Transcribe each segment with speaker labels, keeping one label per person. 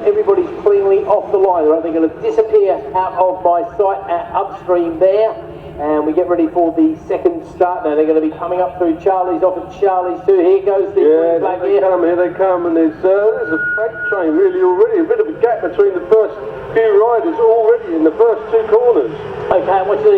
Speaker 1: everybody's cleanly off the line. They're going to disappear out of my sight at upstream there. And we get ready for the second start. Now they're going to be coming up through Charlie's, off at Charlie's too. Here goes the green flag here.
Speaker 2: Here they come, and there's a freight train really already. A bit of a gap between the first few riders already in the first two corners.
Speaker 1: Okay, watch the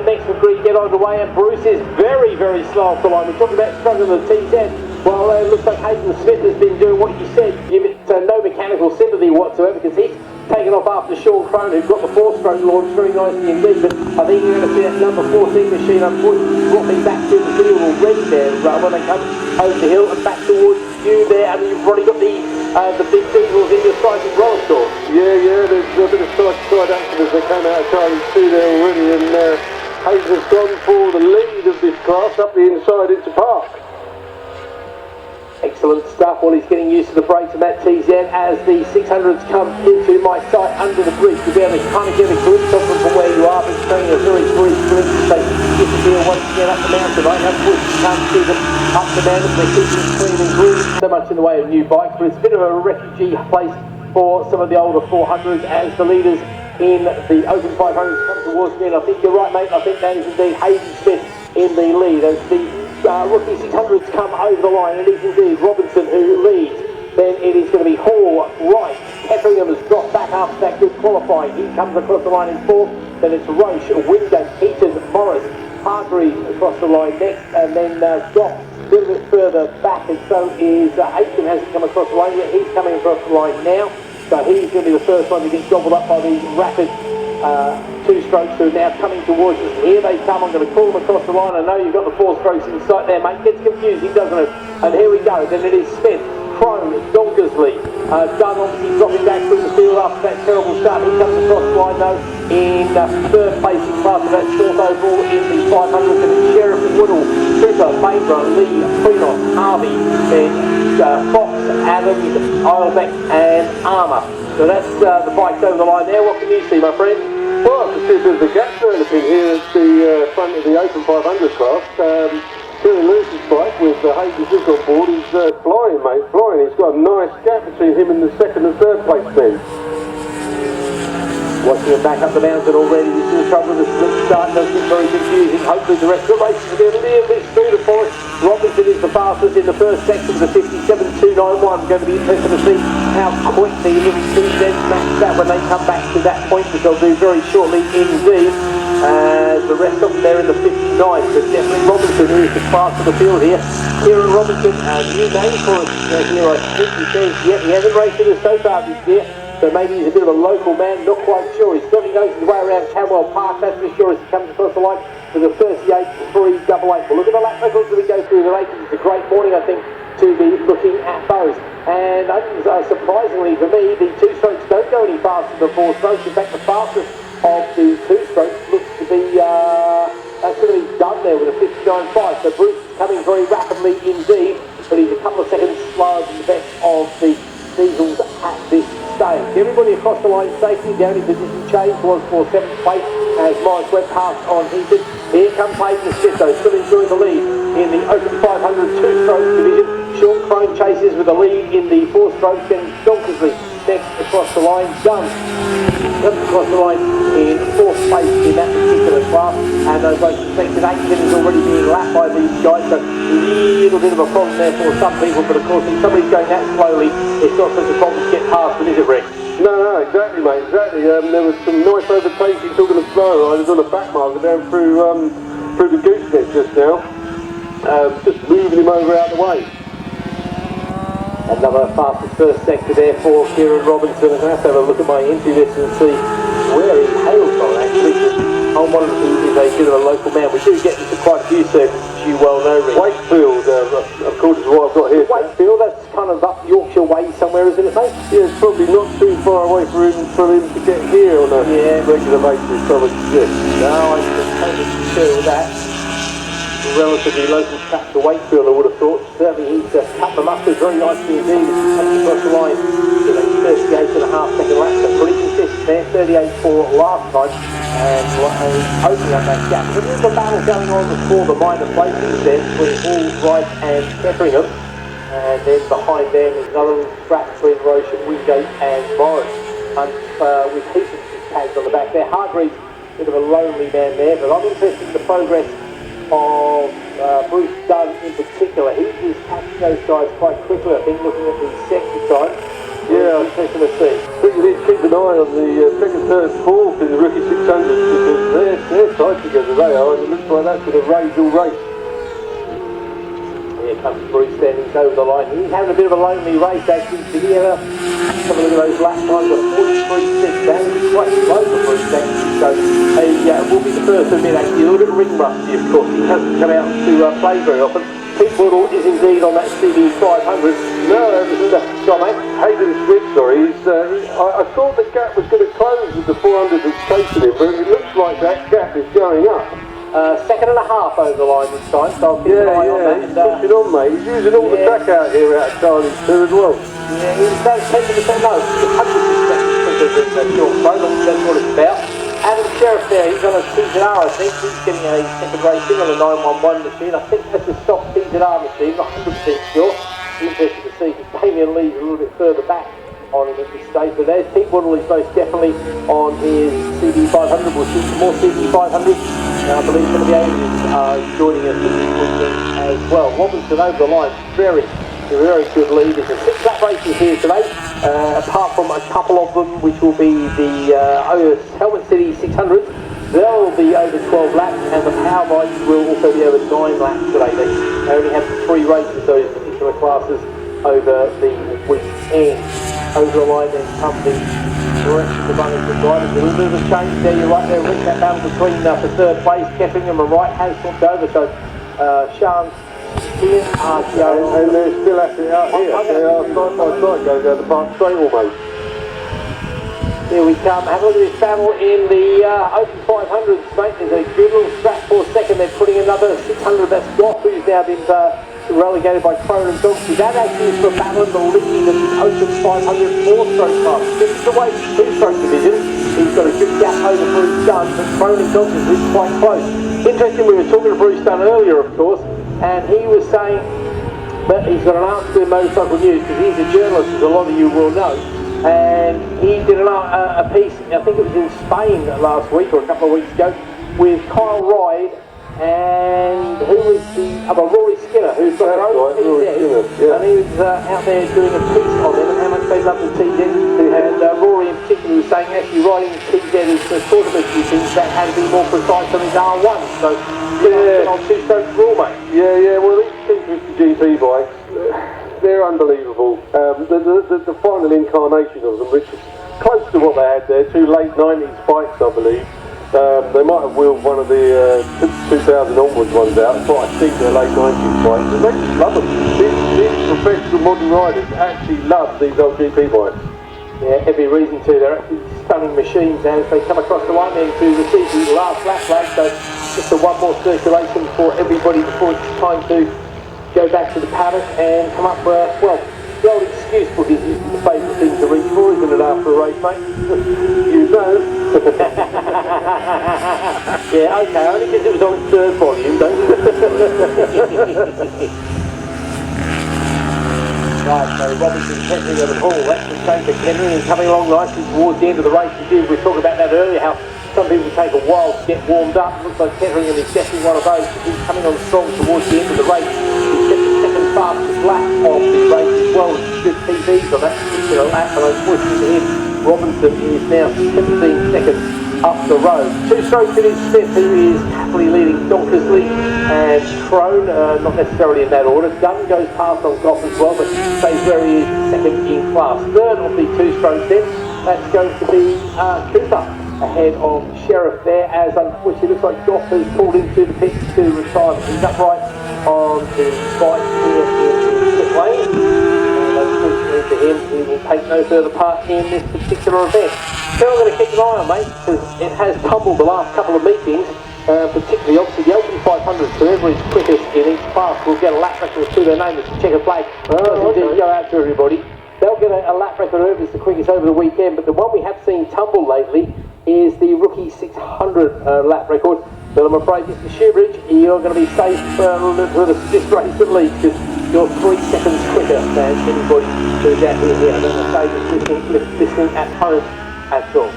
Speaker 1: next grid get on the way, and Bruce is very, very slow off the line. We're talking about struggling with the TZ. Well, it looks like Hayden Smith has been doing what you said. Give it no mechanical sympathy whatsoever, because he's taken off after Sean Crone, who got the four-stroke launch very nicely indeed. But I think you're going to see that number 14 machine, unfortunately, dropping back to the field already there when they come over the hill and back towards you there. And you've already got the big diesels in your sight as well, of course.
Speaker 2: Yeah, there's a bit of side action as they come out of Charlie's 2 there already. And Hayes has gone for the lead of this class up the inside into Park.
Speaker 1: Excellent stuff. Well, he's getting used to the brakes of that TZ as the 600s come into my sight under the bridge. You'll be able to kind of get a glimpse of them from where you are, but it's showing a very brief glimpse as they disappear once again up the mountain. I have pushed, you can't see them up the mountain. They're keeping it clean and green. So much in the way of new bikes, but it's a bit of a refugee place for some of the older 400s as the leaders in the Open 500s come towards me. And I think you're right, mate. I think that is indeed Hayden Smith in the lead as the rookie 600s come over the line, and it is indeed Robinson who leads. Then it is going to be Hall, Wright. Heffringham has dropped back after that good qualifying. He comes across the line in fourth. Then it's Roche, Wingate, Eaton, Morris, Hargreaves across the line next, and then Doc a little bit further back, and so is Aitken hasn't come across the line yet. He's coming across the line now, so he's going to be the first one to get gobbled up by the rapid two strokes who are now coming towards us. Here they come. I'm going to call them across the line. I know you've got the four strokes in sight there, mate. Gets confusing, doesn't it? And here we go. Then it is Smith, Crone, Donkersley, Dunn obviously dropping back through the field after that terrible start. He comes across the line though in third place in class of that fourth overall in the 500. And it's Sheriff, Woodall, Cooper, Fabra, Lee, Prinos, Harvey, then Fox, Adams, Islebeck and Armour. So that's the bikes over the line there. What can you see, my friend?
Speaker 2: Well, I can see a bit of a gap developing here at the front of the Open 500 class. Terry Lewis's bike with Hayden Smith on board is flying, mate, flying. He's got a nice gap between him and the second and third place men.
Speaker 1: Watching him back up the mountain already. This is the trouble with the split start. Does get very confusing. Hopefully the rest of the race will be a little bit smoother for us. Robinson is the fastest in the first section with a 57.291. Going to be interesting to see how quick the little two then match that when they come back to that point, which they'll do very shortly indeed. The rest of them there in the 59, so definitely Robinson who is the class of the field here. Kieran Robinson, new name for us here, I think. He says, yeah, he hasn't raced with us so far this year, so maybe he's a bit of a local man, not quite sure. He certainly knows his way around Camwell Park, that's for sure, as he comes across the line with a 38.388. Well, look at the lap records as we go through the races. It's a great morning, I think, to be looking at those. And surprisingly for me, the two strokes don't go any faster than four strokes. In fact, the fastest of the two strokes looks to be that's going to be done there with a 59.5. So Bruce is coming very rapidly indeed, but he's a couple of seconds slower than the best of the diesels at this stage. Everybody across the line safely. The only position change was for 7th place as Morris went past on Heaton. Here comes Hayden Smith, though, still enjoying the lead in the Open 500 two-stroke division. Sean Crone chases with the lead in the four-stroke, then Donkersley next across the line. Dunn comes across the line in fourth place in that particular class, and as I suspected, Aitken is already being lapped by these guys, so a little bit of a problem there for some people, but of course if somebody's going that slowly, it's not such a problem to get past, but is it, Rick?
Speaker 2: No, exactly, mate, exactly. There was some nice overtaking talking of slow riders on the back marker down through the gooseneck just now, just moving him over out of the way.
Speaker 1: Another fastest first sector there for Kieran Robinson. I'm going to have to have a look at my entry list and see where he hails from, actually. I'm one of the who is a bit of a local man. We do get into quite a few circuits, as you well know, Rick.
Speaker 2: Wakefield, according to what I've got here.
Speaker 1: Wakefield, that's kind of up Yorkshire way somewhere, isn't it, mate?
Speaker 2: Yeah, it's probably not too far away for him to get here on a regular basis, probably. Yeah.
Speaker 1: No, I can totally feel that. Relatively local track to Wakefield, I would have thought. Certainly he's cut the mustard very nicely indeed. He's coming across the line with a 38.5 second lap, so pretty consistent there. 38 for last time, and opening up that gap. But there's a battle going on before the minor places there between Hall, Wright and Heffringham. And then behind them is another scrap between Roshan, Wingate and Morris. With Heaton tagged on the back there. Hargreaves, a bit of a lonely man there, but I'm interested in the progress of Bruce Dunn in particular. He was catching those guys quite quickly, I think, looking at the second time. Yeah, interesting to see.
Speaker 2: I think you need to keep an eye on the second, third, fourth in the rookie 600s because they're tight together, they are, and it looks like that's going to raise all race.
Speaker 1: Here comes Bruce then, he's over the line. He's having a bit of a lonely race actually. Did he ever have a look at those lap times of 43.6? That is quite slow for Bruce actually. So he will be the first to admit actually a little bit ring rusty, of course. He hasn't come out to play very often. Pete Woodall is indeed on that CD 500.
Speaker 2: No, mate. Hayden Smith, sorry. I thought the gap was going to close with the 400 that's chasing him, but it looks like that gap is going up.
Speaker 1: Second and a half over the line this time, so I'll keep an eye on that.
Speaker 2: He's pushing on, mate. He's using all the track out here out of Charlie's too as well.
Speaker 1: Yeah, he's about 10%, no, 100% that's short throw, that's what it's about. Adam Sheriff there, he's on a TZR, I think. He's getting a second race in on a 911 machine. I think that's a stock TZR machine, not 100% sure. Interesting to see because Damien Lee's a little bit further back on him at this stage. But there's Pete Woodall, he's most definitely on his CD 500. We'll see some more CD 500. I believe some of the Asians are joining us this weekend as well. Robinson over the line, very good lead. There's a 6-lap races here today, apart from a couple of them which will be the Helmet City 600. They'll be over 12 laps, and the Power Bikes will also be over 9 laps today. They only have 3 races, those particular classes, over the weekend. Over the line then comes the direction of the runners and drivers. A little bit of a change there, you're right there, Rick, that battle between for third place. Keffingham and Wright has swapped over, so Sean Ian
Speaker 2: and they're still at it out here. They are side by side going down the park straight almost.
Speaker 1: Here we come. Have a look at this battle in the Open 500s, mate. There's a good little scrap for a second. They're putting another 600. That's Goff, who's now been relegated by Cronin and Dogsy. That actually is for a battle in the lead of the Open 500 4-stroke class. This is the way 2-stroke division. He's got a good gap over Bruce Dunn, but Cronin and Dogsy is quite close. Interesting, we were talking to Bruce Dunn earlier, of course, and he was saying that he's got an answer to Motorcycle News because he's a journalist, as a lot of you will know. And he did a piece, I think it was in Spain last week or a couple of weeks ago, with Kyle Ride and who was the other, Rory Skinner, who's got their own TZ, and he was out there doing a piece on them and how much they love the TZ. And Rory in particular was saying actually riding the TZ is the sort of a few things that can be more precise on his R1. So on 2-stroke rule, mate.
Speaker 2: Yeah, well these GP bikes, they're unbelievable. The final incarnation of them, which is close to what they had there, 2 late 90s bikes, I believe. They might have wheeled one of the 2000 onwards ones out, but I think they're late 90s bikes, and they just love them. These professional modern riders actually love these old GP bikes.
Speaker 1: Yeah, every reason to. They're actually stunning machines as they come across the line then to receive the last lap flag. So just one more circulation for everybody before it's time to go back to the paddock and come up with, well, the old excuse book is the favourite thing to reach for, isn't it, after a race, mate?
Speaker 2: You know.
Speaker 1: Yeah, okay, only because it was on its third volume, don't you? Right, so Robinson Kettering at the ball, that's the change for Kettering and coming along nicely towards the end of the race. We were talking about that earlier, how some people take a while to get warmed up. Looks like Kettering is definitely one of those. He's coming on strong towards the end of the race. He's got the second fastest lap of the race as well. Good PBs on that particular lap, and unfortunately for him, Robinson is now 17 seconds up the road. 2-stroke finish Smith, who is happily leading Donkersley and Crone, not necessarily in that order. Dunn goes past on Goff as well, but stays where he is, second in class. Third of the 2-strokes then, that's going to be Cooper, ahead of Sheriff there, as unfortunately looks like Goff has pulled into the pits to retirement. He's upright on the bike here in the pit lane, and unfortunately for him, he will take no further part in this particular event. So I'm going to keep an eye on, mate, because it has tumbled the last couple of meetings, particularly obviously the Open 500, whoever is quickest in each class will get a lap record to their name. It's a checker flag. Indeed, go out to everybody. They'll get a lap record whoever's the quickest over the weekend, but the one we have seen tumble lately is the rookie 600 lap record. But I'm afraid, Mr. Shoebridge, you're going to be safe for this race at least, because you're 3 seconds quicker than anybody who's out here. I don't know if they're listening at home at all.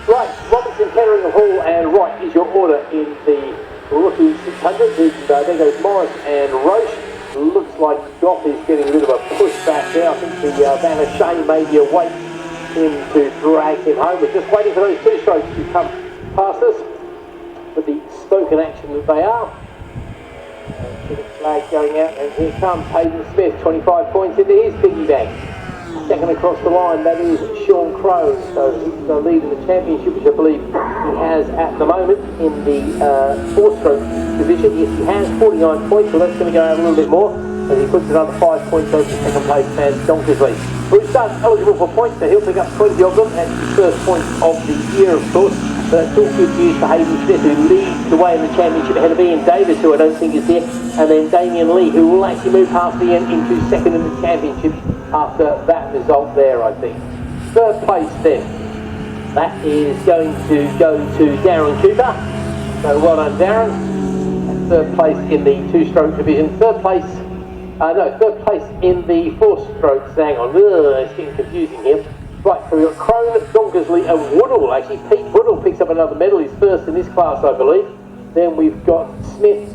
Speaker 1: Right, Robinson, Kettering Hall and Wright is your order in the rookie 600. There goes Morris and Roche. Looks like Goff is getting a bit of a push back there. I think the Van O'Shea may be away him to drag him home. We're just waiting for those two strokes to come past us with the spoken action that they are. See the flag going out, and here comes Hayden Smith, 25 points into his piggy bank. Second across the line, that is Sean Crowe. So he's the lead in the championship, which I believe he has at the moment in the 4-stroke division. Yes, he has 49 points, so that's going to go out a little bit more as he puts another 5 points over the second place man, Donkersley. Bruce Dunn eligible for points, so he'll pick up 20 of them at his first points of the year, of course. But it's all good news for Hayden Smith, who leads the way in the championship ahead of Ian Davis, who I don't think is there, and then Damien Lee, who will actually move past Ian into second in the championship after that result there, I think. Third place then, that is going to go to Darren Cooper. So well done, Darren. And third place in the 2-stroke division. Third place in the 4-strokes. Hang on, it's getting confusing here. Right, so we've got Crone, Donkersley and Woodall. Actually, Pete Woodall picks up another medal. He's first in this class, I believe. Then we've got Smith